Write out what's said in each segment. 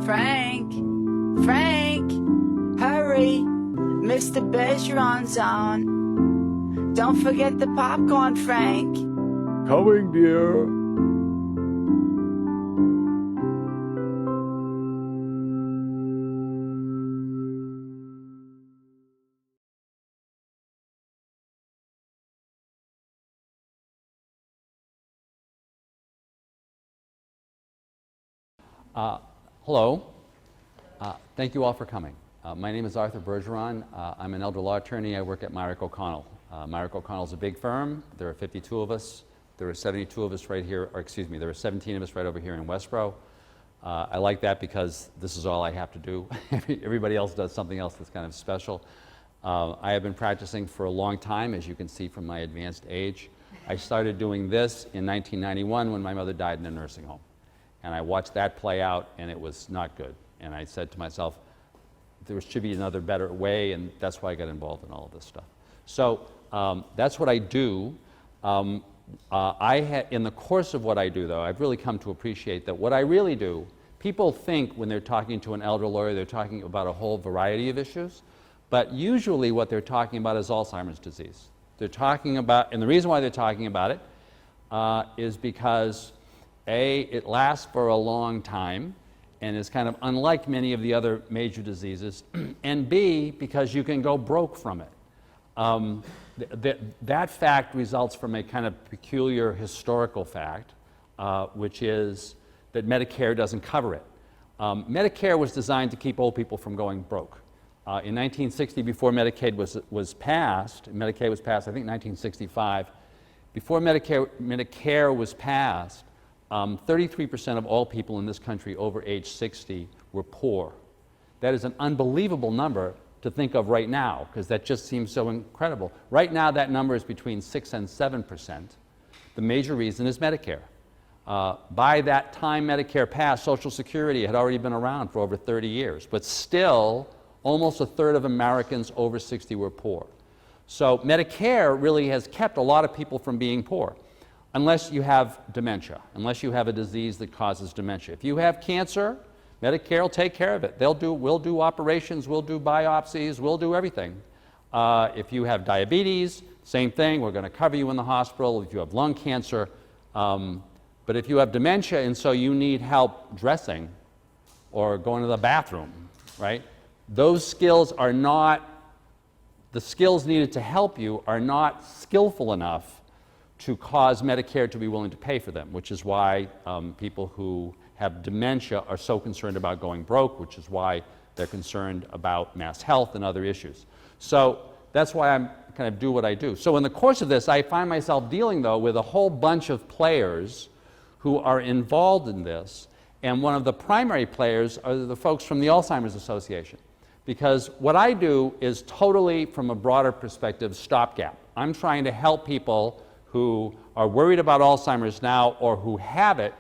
Frank! Frank! Hurry! Mr. Bergeron's on. Don't forget the popcorn, Frank. Coming, dear. Hello. Thank you all for coming. My name is Arthur Bergeron. I'm an elder law attorney. I work at Myrick O'Connell. Myrick O'Connell is a big firm. There are 52 of us. There are 72 of us right here, or excuse me, there are 17 of us right over here in Westboro. I like that because this is all I have to do. Everybody else does something else that's kind of special. I have been practicing for a long time, as you can see from my advanced age. I started doing this in 1991 when my mother died in a nursing home. And I watched that play out, and it was not good. And I said to myself, there should be another better way, and that's why I got involved in all of this stuff. So that's what I do. In the course of what I do, though, I've really come to appreciate that what I really do, people think when they're talking to an elder lawyer, they're talking about a whole variety of issues, but usually what they're talking about is Alzheimer's disease. They're talking about, and the reason why they're talking about it is because A, it lasts for a long time and is kind of unlike many of the other major diseases, and B, because you can go broke from it. That fact results from a kind of peculiar historical fact, which is that Medicare doesn't cover it. Medicare was designed to keep old people from going broke. In 1960, before Medicaid was passed, Medicaid was passed, I think, 1965. Before Medicare was passed, 33% of all people in this country over age 60 were poor. That is an unbelievable number to think of right now, because that just seems so incredible. Right now, that number is between 6 and 7%. The major reason is Medicare. By that time Medicare passed, Social Security had already been around for over 30 years, but still, almost a third of Americans over 60 were poor. So Medicare really has kept a lot of people from being poor. Unless you have dementia, unless you have a disease that causes dementia. If you have cancer, Medicare will take care of it. We'll do operations, we'll do biopsies, we'll do everything. If you have diabetes, same thing, we're going to cover you in the hospital. If you have lung cancer, but if you have dementia and so you need help dressing or going to the bathroom, right? Those skills are not, the skills needed to help you are not skillful enough to cause Medicare to be willing to pay for them, which is why people who have dementia are so concerned about going broke, which is why they're concerned about mass health and other issues. So that's why I kind of do what I do. So in the course of this, I find myself dealing, though, with a whole bunch of players who are involved in this, and one of the primary players are the folks from the Alzheimer's Association. Because what I do is totally, from a broader perspective, stopgap. I'm trying to help people who are worried about Alzheimer's now or who have it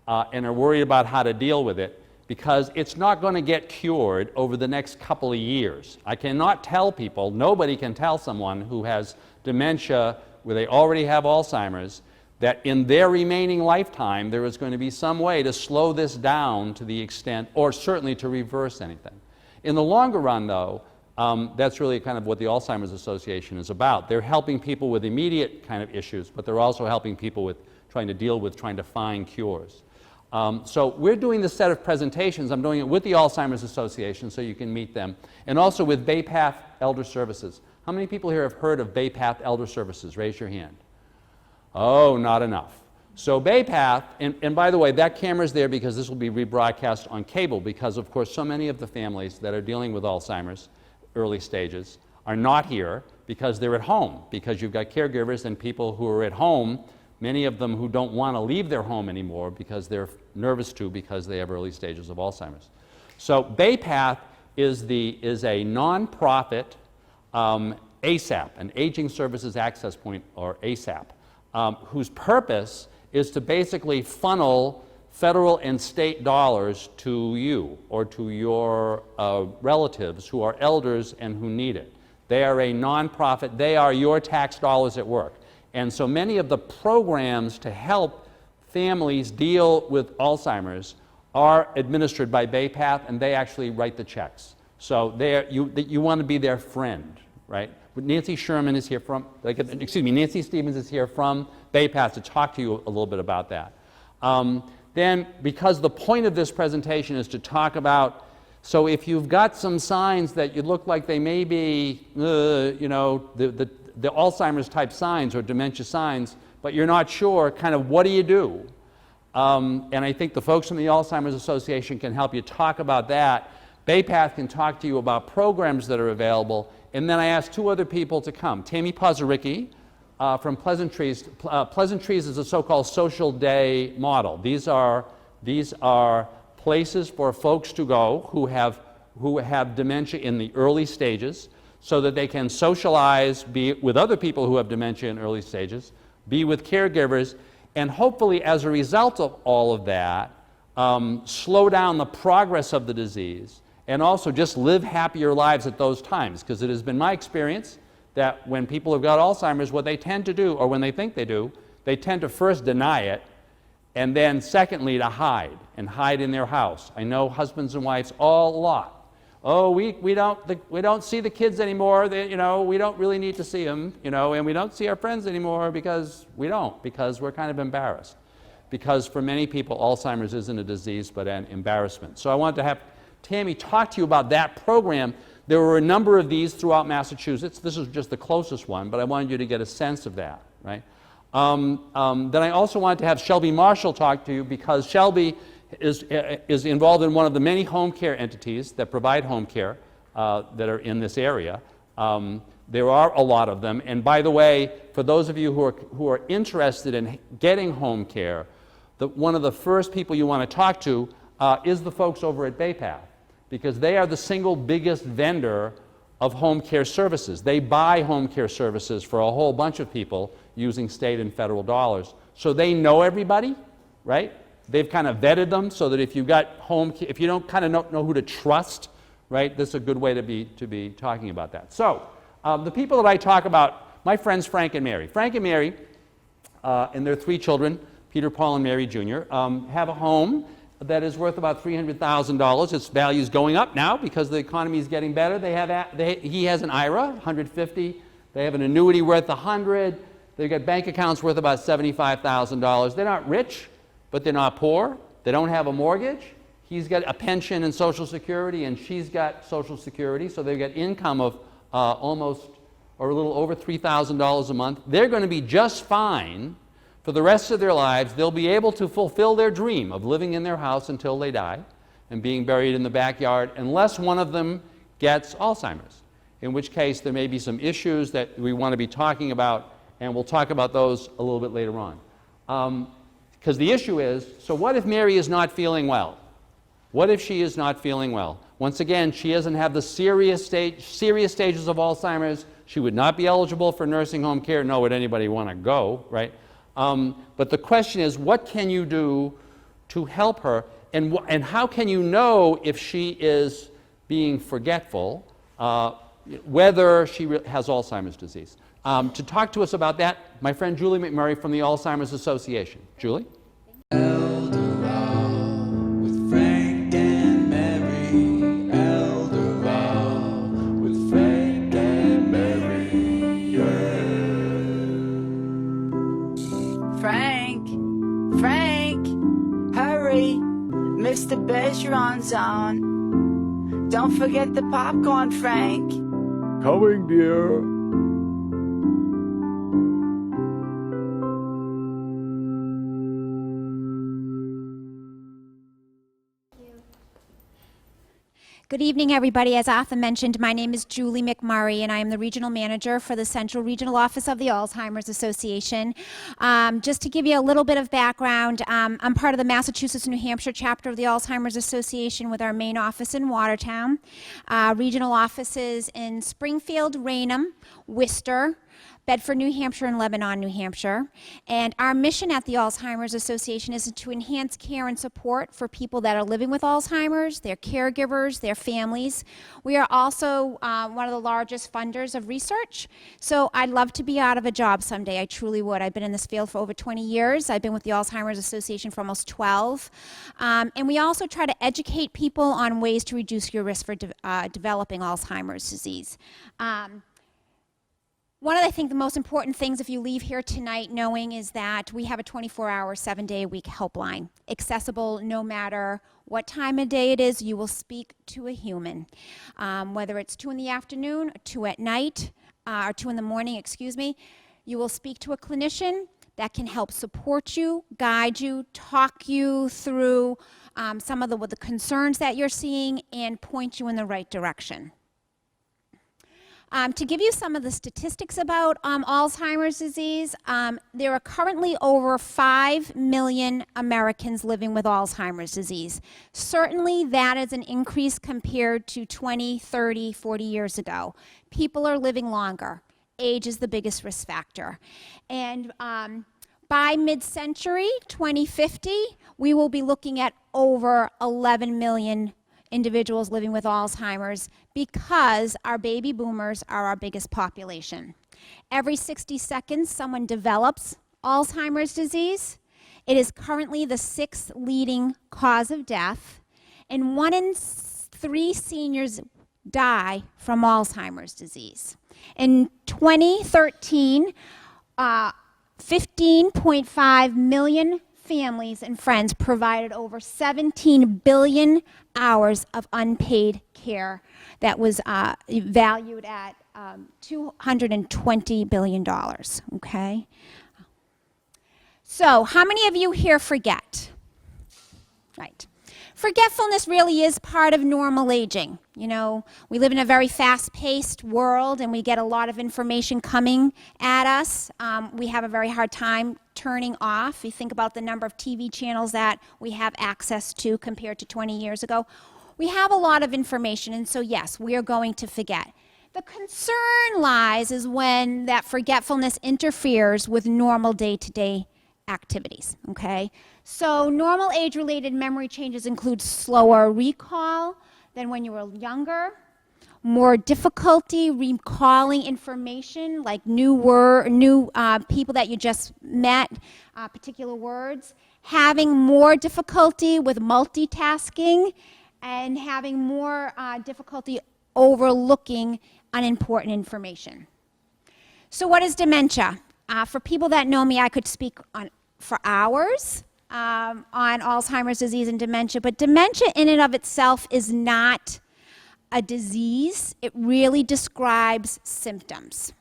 and are worried about how to deal with it, because it's not going to get cured over the next couple of years. I cannot tell people, nobody can tell someone who has dementia where they already have Alzheimer's, that in their remaining lifetime there is going to be some way to slow this down to the extent, or certainly to reverse anything. In the longer run, though, that's really kind of what the Alzheimer's Association is about. They're helping people with immediate kind of issues, but they're also helping people with trying to find cures. So we're doing this set of presentations. I'm doing it with the Alzheimer's Association, so you can meet them, and also with BayPath Elder Services. How many people here have heard of BayPath Elder Services? Raise your hand. Oh, not enough. So BayPath, and by the way, that camera's there because this will be rebroadcast on cable, because of course so many of the families that are dealing with Alzheimer's early stages are not here because they're at home, because you've got caregivers and people who are at home, many of them who don't want to leave their home anymore because they're nervous to, because they have early stages of Alzheimer's. So BayPath is a nonprofit ASAP, an Aging Services Access Point, or ASAP, whose purpose is to basically funnel federal and state dollars to you or to your relatives who are elders and who need it. They are a nonprofit. They are your tax dollars at work. And so many of the programs to help families deal with Alzheimer's are administered by BayPath, and they actually write the checks. So you want to be their friend, right? Nancy Sherman is here from, Nancy Stevens is here from BayPath to talk to you a little bit about that. Then, because the point of this presentation is to talk about, so if you've got some signs that you look like they may be, the Alzheimer's type signs or dementia signs, but you're not sure, kind of what do you do? And I think the folks from the Alzheimer's Association can help you talk about that. BayPath can talk to you about programs that are available. And then I asked two other people to come. Tammy Pozaricki from Pleasant Trees. Pleasant Trees is a so-called social day model. These are places for folks to go who have dementia in the early stages so that they can socialize, be with other people who have dementia in early stages, be with caregivers, and hopefully as a result of all of that, slow down the progress of the disease and also just live happier lives at those times. Because it has been my experience that when people have got Alzheimer's, what they tend to do, or when they think they do, they tend to first deny it, and then secondly to hide in their house. I know husbands and wives all a lot. Oh, we don't see the kids anymore. We don't really need to see them, and we don't see our friends anymore because we're kind of embarrassed. Because for many people, Alzheimer's isn't a disease but an embarrassment. So I wanted to have Tammy talk to you about that program. There were a number of these throughout Massachusetts. This is just the closest one, but I wanted you to get a sense of that, right? Then I also wanted to have Shelby Marshall talk to you because Shelby is involved in one of the many home care entities that provide home care that are in this area. There are a lot of them. And by the way, for those of you who are interested in getting home care, one of the first people you want to talk to is the folks over at BayPath, because they are the single biggest vendor of home care services. They buy home care services for a whole bunch of people using state and federal dollars. So they know everybody, right? They've kind of vetted them so that if you've got home care, if you don't kind of know who to trust, right, this is a good way to be talking about that. So the people that I talk about, my friends Frank and Mary. Frank and Mary and their three children, Peter, Paul, and Mary Jr., have a home that is worth about $300,000. Its value is going up now because the economy is getting better. He has an IRA, 150. They have an annuity worth 100. They've got bank accounts worth about $75,000. They're not rich, but they're not poor. They don't have a mortgage. He's got a pension and Social Security, and she's got Social Security, so they've got income of almost or a little over $3,000 a month. They're going to be just fine for the rest of their lives. They'll be able to fulfill their dream of living in their house until they die and being buried in the backyard, unless one of them gets Alzheimer's, in which case there may be some issues that we want to be talking about, and we'll talk about those a little bit later on. Because the issue is, so what if Mary is not feeling well? What if she is not feeling well? Once again, she doesn't have the serious stages of Alzheimer's. She would not be eligible for nursing home care, nor would anybody want to go, right? But the question is, what can you do to help her? And how can you know if she is being forgetful, whether she has Alzheimer's disease? To talk to us about that, my friend Julie McMurray from the Alzheimer's Association. Julie? With Frank and Mary, Eldorado, with Frank and Mary, yeah. Frank, hurry. Mr. Bergeron's on. Don't forget the popcorn, Frank. Coming, dear. Good evening, everybody. As Arthur mentioned, my name is Julie McMurray, and I am the Regional Manager for the Central Regional Office of the Alzheimer's Association. Just to give you a little bit of background, I'm part of the Massachusetts, New Hampshire chapter of the Alzheimer's Association with our main office in Watertown, regional offices in Springfield, Raynham, Worcester, Bedford, New Hampshire, and Lebanon, New Hampshire. And our mission at the Alzheimer's Association is to enhance care and support for people that are living with Alzheimer's, their caregivers, their families. We are also one of the largest funders of research. So I'd love to be out of a job someday. I truly would. I've been in this field for over 20 years. I've been with the Alzheimer's Association for almost 12. And we also try to educate people on ways to reduce your risk for developing Alzheimer's disease. One of, I think, the most important things if you leave here tonight knowing is that we have a 24-hour, 7-day-a-week helpline, accessible no matter what time of day it is. You will speak to a human, whether it's 2 in the afternoon, 2 at night, or 2 in the morning, excuse me. You will speak to a clinician that can help support you, guide you, talk you through some of the concerns that you're seeing and point you in the right direction. To give you some of the statistics about Alzheimer's disease, there are currently over 5 million Americans living with Alzheimer's disease. Certainly that is an increase compared to 20, 30, 40 years ago. People are living longer. Age is the biggest risk factor. And by mid-century, 2050, we will be looking at over 11 million individuals living with Alzheimer's because our baby boomers are our biggest population. Every 60 seconds, someone develops Alzheimer's disease. It is currently the 6th leading cause of death, and 1 in 3 seniors die from Alzheimer's disease. In 2013, 15.5 million families and friends provided over 17 billion hours of unpaid care that was valued at $220 billion, okay? So how many of you here forget? Right. Forgetfulness really is part of normal aging. You know, we live in a very fast-paced world and we get a lot of information coming at us. We have a very hard time turning off. You think about the number of TV channels that we have access to compared to 20 years ago. We have a lot of information, and so yes, we are going to forget. The concern lies is when that forgetfulness interferes with normal day-to-day activities, okay? So normal age-related memory changes include slower recall than when you were younger, more difficulty recalling information like new people that you just met, particular words, having more difficulty with multitasking, and having more difficulty overlooking unimportant information. So what is dementia? For people that know me, I could speak for hours on Alzheimer's disease and dementia, but dementia in and of itself is not a disease. It really describes symptoms.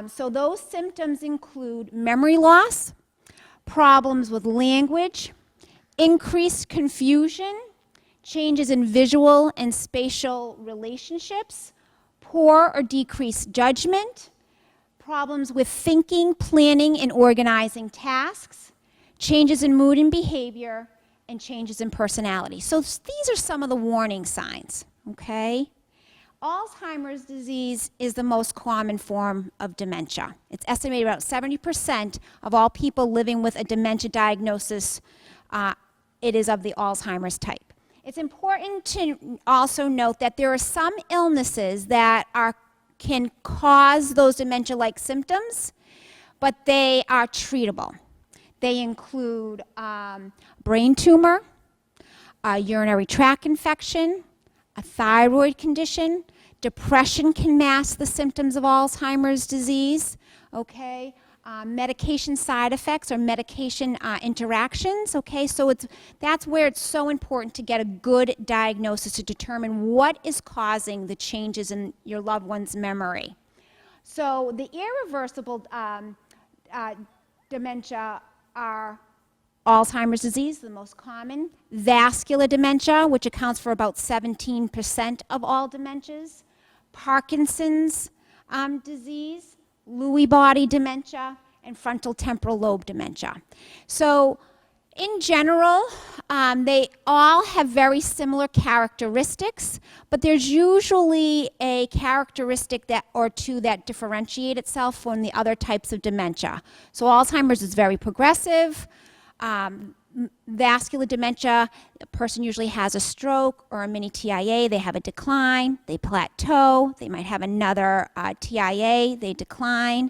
So those symptoms include memory loss, problems with language, increased confusion, changes in visual and spatial relationships, poor or decreased judgment, problems with thinking, planning, and organizing tasks, changes in mood and behavior, and changes in personality. So these are some of the warning signs, okay? Alzheimer's disease is the most common form of dementia. It's estimated about 70% of all people living with a dementia diagnosis, it is of the Alzheimer's type. It's important to also note that there are some illnesses that can cause those dementia-like symptoms, but they are treatable. They include brain tumor, a urinary tract infection, a thyroid condition. Depression can mask the symptoms of Alzheimer's disease, okay? Medication side effects or medication interactions, okay? So that's where it's so important to get a good diagnosis to determine what is causing the changes in your loved one's memory. So the irreversible dementia are Alzheimer's disease, the most common, vascular dementia, which accounts for about 17% of all dementias, Parkinson's disease, Lewy body dementia, and frontal temporal lobe dementia. So In general, they all have very similar characteristics, but there's usually a characteristic that or two that differentiate itself from the other types of dementia. So Alzheimer's is very progressive. Vascular dementia, a person usually has a stroke or a mini TIA, they have a decline, they plateau, they might have another TIA, they decline.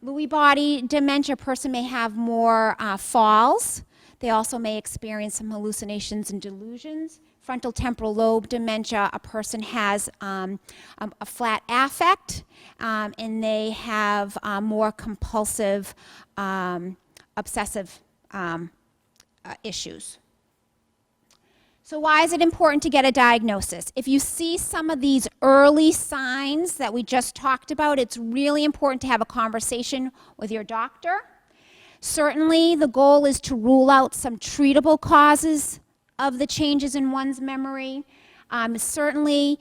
Lewy body dementia, a person may have more falls. They also may experience some hallucinations and delusions. Frontal temporal lobe dementia, a person has a flat affect, and they have more compulsive, obsessive issues. So why is it important to get a diagnosis? If you see some of these early signs that we just talked about, it's really important to have a conversation with your doctor. Certainly, the goal is to rule out some treatable causes of the changes in one's memory. Certainly,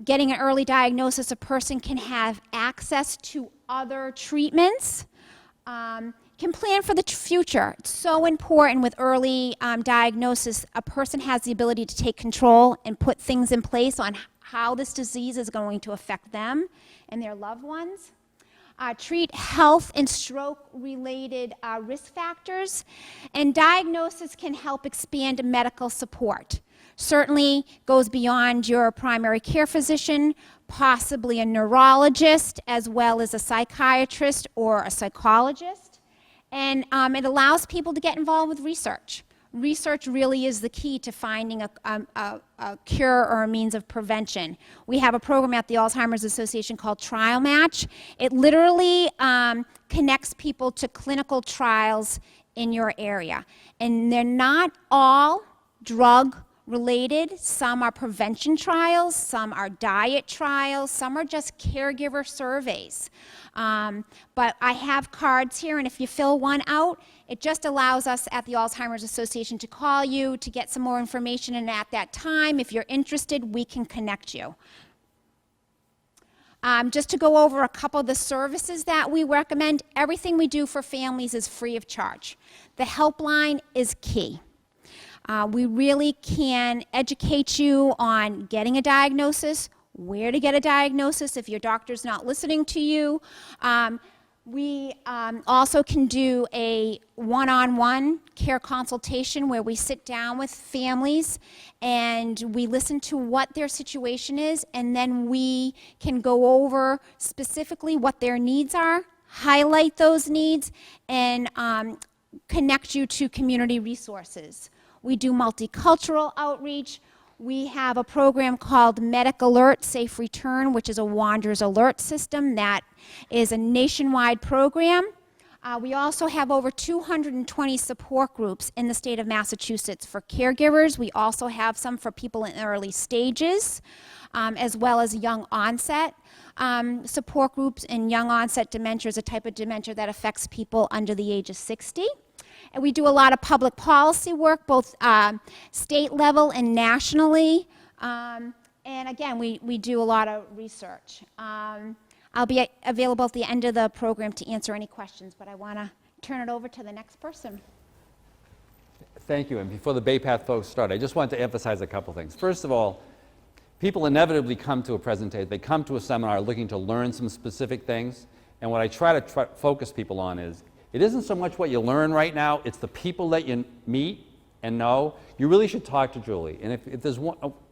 getting an early diagnosis, a person can have access to other treatments. Can plan for the future. It's so important with early diagnosis. A person has the ability to take control and put things in place on how this disease is going to affect them and their loved ones. Treat health and stroke-related risk factors. And diagnosis can help expand medical support. Certainly goes beyond your primary care physician, possibly a neurologist, as well as a psychiatrist or a psychologist. And it allows people to get involved with research. Research really is the key to finding a cure or a means of prevention. We have a program at the Alzheimer's Association called Trial Match. It literally connects people to clinical trials in your area. And they're not all drug related. Some are prevention trials, some are diet trials, some are just caregiver surveys. But I have cards here, and if you fill one out, it just allows us at the Alzheimer's Association to call you to get some more information, and at that time, if you're interested, we can connect you. Just to go over a couple of the services that we recommend, everything we do for families is free of charge. The helpline is key. We really can educate you on getting a diagnosis, where to get a diagnosis if your doctor's not listening to you. We also can do a one-on-one care consultation where we sit down with families and we listen to what their situation is, and then we can go over specifically what their needs are, highlight those needs, and connect you to community resources. We do multicultural outreach. We have a program called Medic Alert Safe Return, which is a Wanderers Alert system that is a nationwide program. We also have over 220 support groups in the state of Massachusetts for caregivers. We also have some for people in early stages, as well as young onset. Support groups in young onset dementia is a type of dementia that affects people under the age of 60. And we do a lot of public policy work, both state level and nationally. And again, we do a lot of research. I'll be available at the end of the program to answer any questions, but I want to turn it over to the next person. Thank you. And before the Bay Path folks start, I just want to emphasize a couple things. First of all, people inevitably come to a presentation, they come to a seminar looking to learn some specific things. And what I try to focus people on is, it isn't so much what you learn right now, it's the people that you meet and know. You really should talk to Julie. And if there's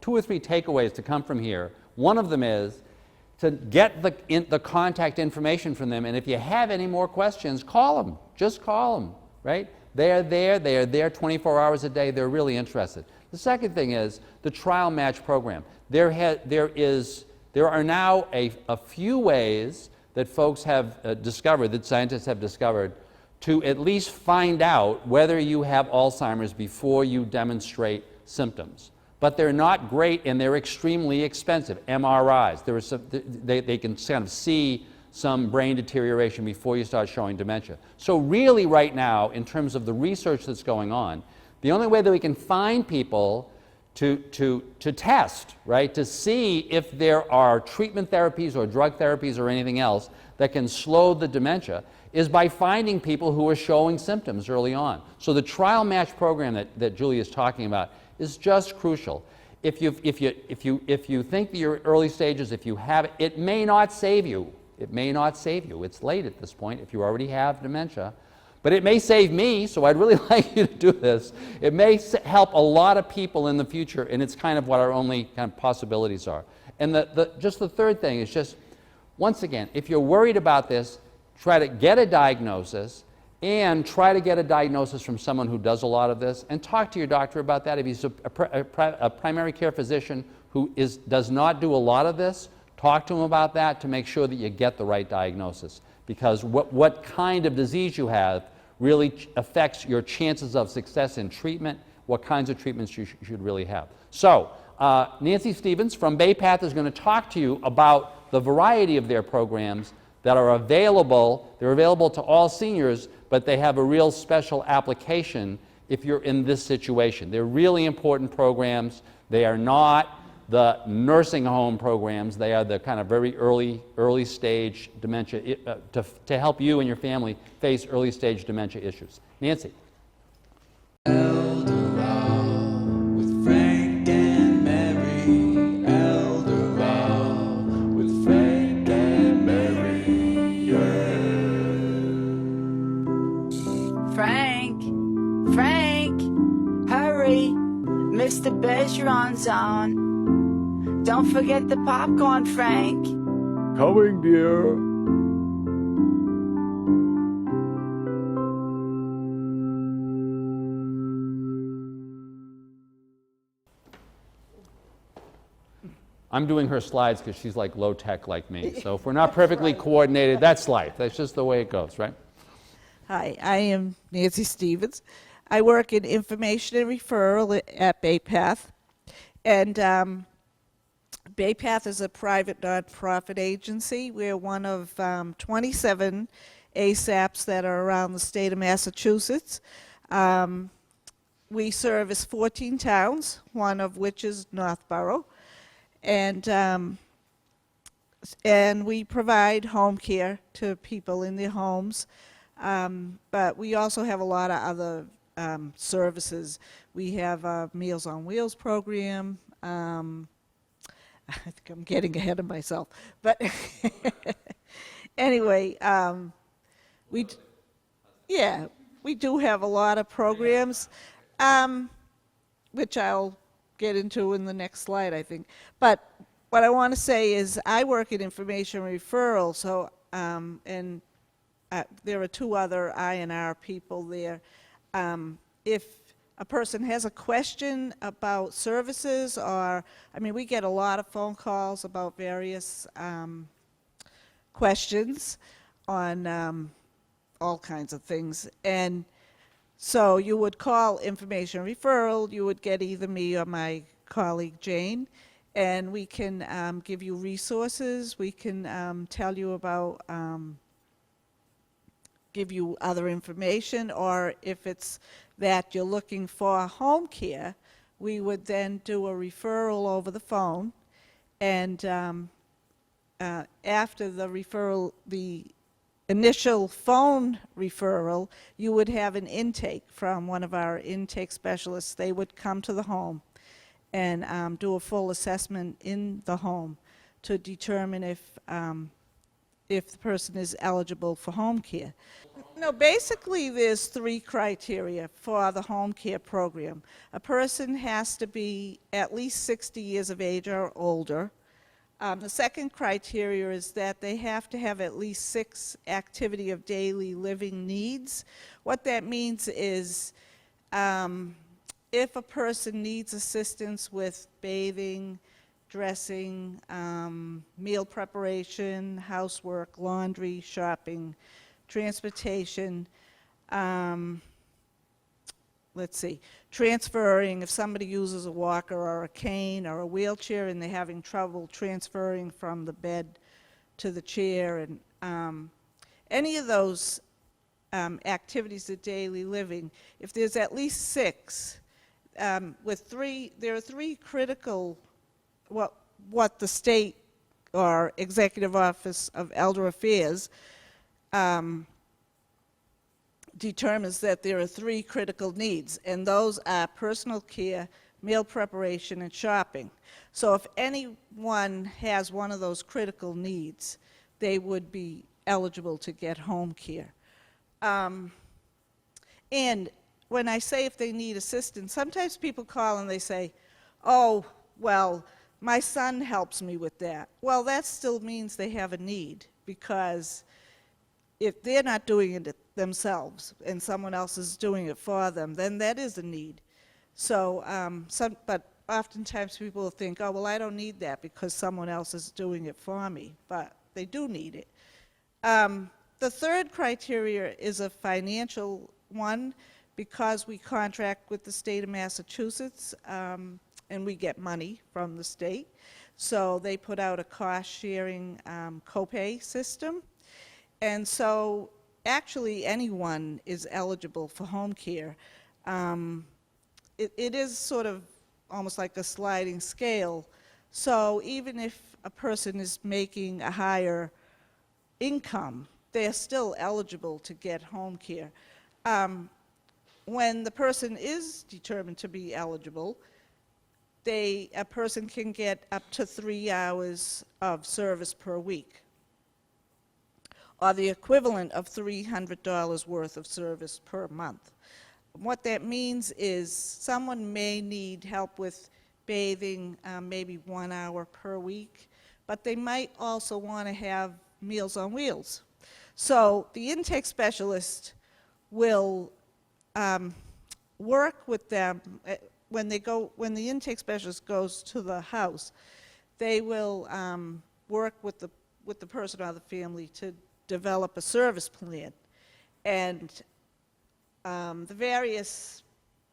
two or three takeaways to come from here, one of them is to get the contact information from them. And if you have any more questions, call them. Just call them, right? They are there 24 hours a day. They're really interested. The second thing is the trial match program. There are now a few ways that folks have discovered, that scientists have discovered, to at least find out whether you have Alzheimer's before you demonstrate symptoms. But they're not great, and they're extremely expensive. MRIs, they can kind of see some brain deterioration before you start showing dementia. So really right now, in terms of the research that's going on, the only way that we can find people to test, right, to see if there are treatment therapies or drug therapies or anything else that can slow the dementia is by finding people who are showing symptoms early on. So the trial match program that Julie is talking about is just crucial. If you think that you're early stages, if you have it, it may not save you. It may not save you. It's late at this point if you already have dementia. But it may save me, so I'd really like you to do this. It may help a lot of people in the future, and it's kind of what our only kind of possibilities are. And just the third thing is just, once again, if you're worried about this, try to get a diagnosis, and try to get a diagnosis from someone who does a lot of this, and talk to your doctor about that. If he's a primary care physician who does not do a lot of this, talk to him about that to make sure that you get the right diagnosis. Because what kind of disease you have really affects your chances of success in treatment, what kinds of treatments you should really have. So, Nancy Stevens from BayPath is going to talk to you about the variety of their programs that are available. They're available to all seniors, but they have a real special application if you're in this situation. They're really important programs. They are not the nursing home programs. They are the kind of very early stage dementia to help you and your family face early stage dementia issues. Nancy. Eldorado with Frank and Mary. Eldorado with Frank and Mary. Yeah. Frank, hurry. Mr. Bergeron's on. Don't forget the popcorn, Frank. Coming, dear. I'm doing her slides because she's like low tech like me. So if we're not perfectly coordinated, that's life. That's just the way it goes, right? Hi, I am Nancy Stevens. I work in information and referral at BayPath. And BayPath is a private nonprofit agency. We're one of 27 ASAPs that are around the state of Massachusetts. We service 14 towns, one of which is Northborough. And we provide home care to people in their homes. But we also have a lot of other services. We have a Meals on Wheels program. I think I'm getting ahead of myself. But anyway, we do have a lot of programs, which I'll get into in the next slide, I think. But what I want to say is I work in information referral, so there are two other I&R people there. If a person has a question about services, or, I mean, we get a lot of phone calls about various questions on all kinds of things. And so you would call information referral, you would get either me or my colleague Jane, and we can give you resources, we can tell you about, give you other information, or if it's that you're looking for home care, we would then do a referral over the phone, and after the referral, the initial phone referral, you would have an intake from one of our intake specialists. They would come to the home and do a full assessment in the home to determine if the person is eligible for home care. No, basically there's three criteria for the home care program. A person has to be at least 60 years of age or older. The second criteria is that they have to have at least 6 activity of daily living needs. What that means is if a person needs assistance with bathing, dressing, meal preparation, housework, laundry, shopping, transportation, transferring, if somebody uses a walker or a cane or a wheelchair and they're having trouble transferring from the bed to the chair, and any of those activities of daily living, if there's at least 6, there are 3 critical, what the state or Executive Office of Elder Affairs determines that there are 3 critical needs, and those are personal care, meal preparation, and shopping. So if anyone has one of those critical needs, they would be eligible to get home care. And when I say if they need assistance, sometimes people call and they say, oh, well, my son helps me with that. Well, that still means they have a need, because if they're not doing it themselves and someone else is doing it for them, then that is a need. So, but oftentimes people think, oh, well, I don't need that because someone else is doing it for me, but they do need it. The third criteria is a financial one, because we contract with the state of Massachusetts, and we get money from the state. So they put out a cost-sharing copay system. And so actually anyone is eligible for home care. It is sort of almost like a sliding scale. So even if a person is making a higher income, they're still eligible to get home care. When the person is determined to be eligible, a person can get up to 3 hours of service per week, or the equivalent of $300 worth of service per month. What that means is someone may need help with bathing maybe 1 hour per week, but they might also want to have Meals on Wheels. So the intake specialist will work with them when the intake specialist goes to the house. They will work with the person or the family to develop a service plan, and the various,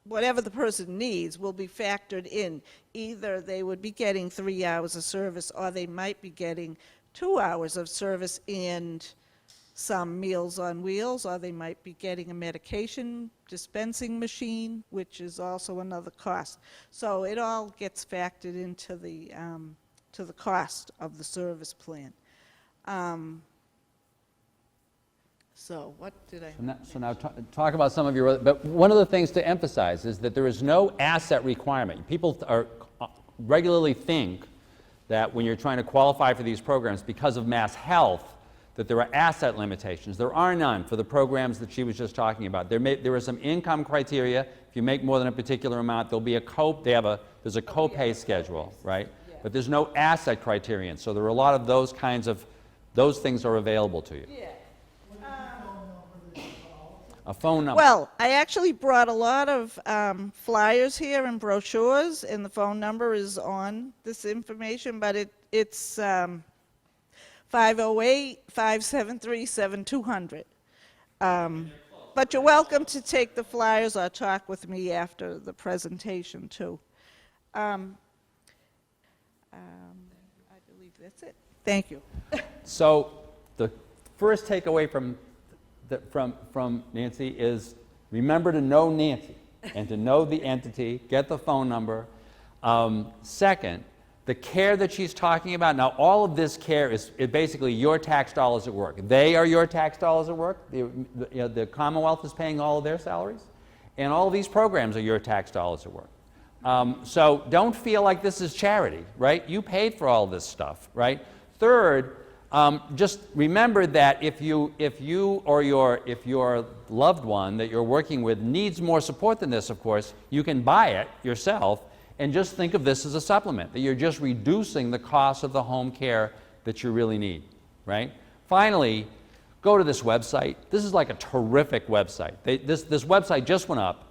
whatever the person needs, will be factored in. Either they would be getting 3 hours of service, or they might be getting 2 hours of service and some Meals on Wheels, or they might be getting a medication dispensing machine, which is also another cost. So it all gets factored into the to the cost of the service plan. So what did I? So now talk about some of your other, but one of the things to emphasize is that there is no asset requirement. People regularly think that when you're trying to qualify for these programs because of Mass Health, that there are asset limitations. There are none for the programs that she was just talking about. There are some income criteria. If you make more than a particular amount, there'll be a there's a copay schedule, right? Yeah. But there's no asset criterion. So there are a lot of those things are available to you. Yeah. A phone number. Well, I actually brought a lot of flyers here and brochures, and the phone number is on this information, but it's 508-573-7200. But you're welcome to take the flyers or talk with me after the presentation, too. I believe that's it. Thank you. So the first takeaway from Nancy is remember to know Nancy and to know the entity, get the phone number. Second, the care that she's talking about, now all of this care is basically your tax dollars at work. They are your tax dollars at work. The Commonwealth is paying all of their salaries, and all of these programs are your tax dollars at work. So don't feel like this is charity, right? You paid for all this stuff, right? Third, just remember that if your loved one that you're working with needs more support than this, of course, you can buy it yourself, and just think of this as a supplement, that you're just reducing the cost of the home care that you really need, right? Finally, go to this website. This is like a terrific website. This website just went up.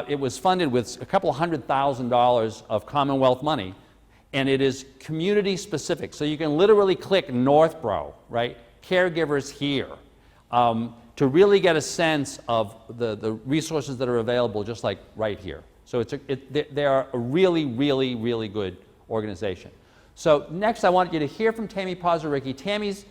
It was funded with a couple $100,000 of Commonwealth money, and it is community specific. So you can literally click Northborough, right? Caregivers here, to really get a sense of the resources that are available just like right here. So they are a really, really, really good organization. So next I want you to hear from Tammy Pozaricki. Tammy's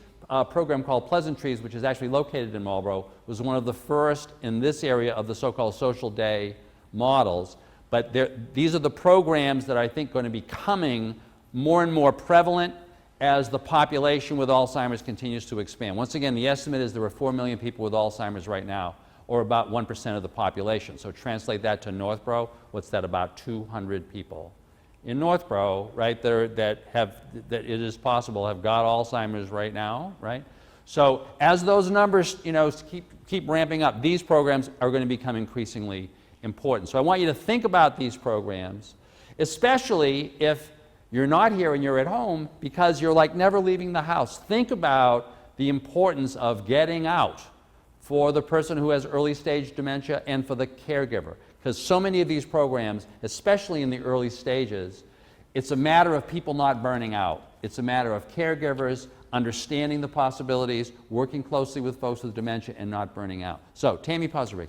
program called Pleasantries, which is actually located in Marlborough, was one of the first in this area of the so-called social day models. But these are the programs that I think are going to be becoming more and more prevalent as the population with Alzheimer's continues to expand. Once again, the estimate is there are 4 million people with Alzheimer's right now, or about 1% of the population. So translate that to Northborough, what's that, about 200 people in Northborough, right, that it is possible have got Alzheimer's right now, right? So as those numbers, keep ramping up, these programs are going to become increasingly important. So I want you to think about these programs, especially if you're not here and you're at home, because you're like never leaving the house. Think about the importance of getting out for the person who has early stage dementia and for the caregiver. Because so many of these programs, especially in the early stages, it's a matter of people not burning out. It's a matter of caregivers understanding the possibilities, working closely with folks with dementia, and not burning out. So, Tammy Pozaricki.